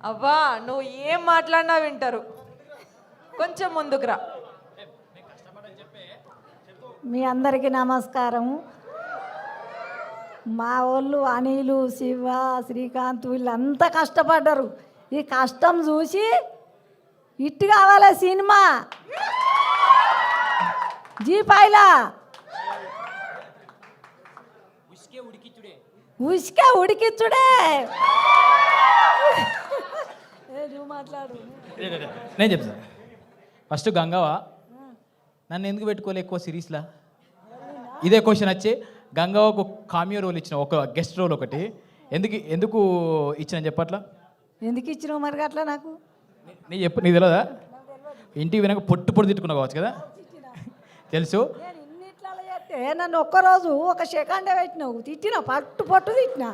అవ్వా నువ్వు ఏం మాట్లాడినా వింటారు. కొంచెం ముందుకు రా. మీ అందరికీ నమస్కారం. మా వాళ్ళు అనిలు, శివ, శ్రీకాంత్ వీళ్ళంతా కష్టపడ్డారు. ఈ కష్టం చూసి ఇట్టు కావాలి సినిమా జీపాయిలా ఉసికే ఉడికిచ్చుడే. నువ్వు మాట్లాడు. నేను చెప్తాను. ఫస్ట్ గంగవ్వ నన్ను ఎందుకు పెట్టుకోలే ఎక్కువ సిరీస్లా? ఇదే క్వశ్చన్ వచ్చి గంగవ్వకు కామియో రోల్ ఇచ్చిన, ఒక గెస్ట్ రోల్ ఒకటి ఎందుకు ఇచ్చిన చెప్పట్లా? ఎందుకు ఇచ్చినావు మరి అట్లా? నాకు నీకు తెలియదా? ఇంటికి వినక పొట్టు తిట్టుకున్నావు కావచ్చు కదా. తెలుసు. నేను ఇన్నిట్లలో చేస్తే నన్ను ఒక్కరోజు ఒక సెకండే పెట్టినావు, తిట్టినా, పట్టు తిట్టినా.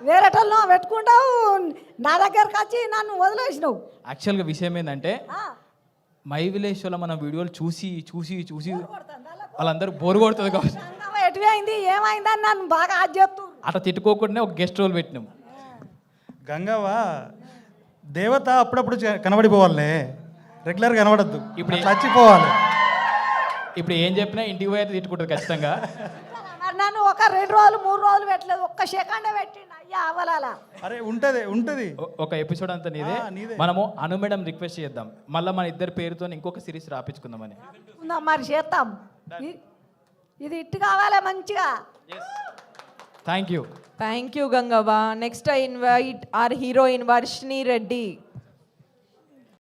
వేరేటల్లో పెట్టుకుంటావు, నా దగ్గరకు వచ్చి నన్ను వదిలేసినావు. యాక్చువల్గా విషయం ఏంటంటే మై విలేజ్లో మన వీడియోలు చూసి వాళ్ళందరూ బోరు కొడుతుంది కావచ్చు. ఎటువైంది ఏమైందని నన్ను బాగా ఆజ్ఞప్తు అట్లా తిట్టుకోకుండా ఒక గెస్ట్ రోల్ పెట్టినాము. గంగవ్వ దేవత అప్పుడప్పుడు కనబడిపోవాలే, రెగ్యులర్గా కనబడద్దు. ఇప్పుడు చచ్చిపోవాలి. ఇప్పుడు ఏం చెప్పినా ఇంటికి పోయి అయితే తిట్టుకుంటుంది ఖచ్చితంగా. నన్ను ఒక 2 రోజులు 3 రోజులు పెట్టలేదు, ఒక్క సెకండే పెట్టిండు. అయ్యా అవలాలా. అరే ఉంటది ఒక ఎపిసోడ్ అంతా నీదే. మనము అను మేడం రిక్వెస్ట్ చేద్దాం, మళ్ళీ మన ఇద్దరి పేరుతో ఇంకొక సిరీస్ రాపించుకుందామని. మరి చేద్దాం. ఇది ఇట్టు కావాలి మంచిగా. Thank you Gangavva. Next I invite our heroine Varshini Reddy.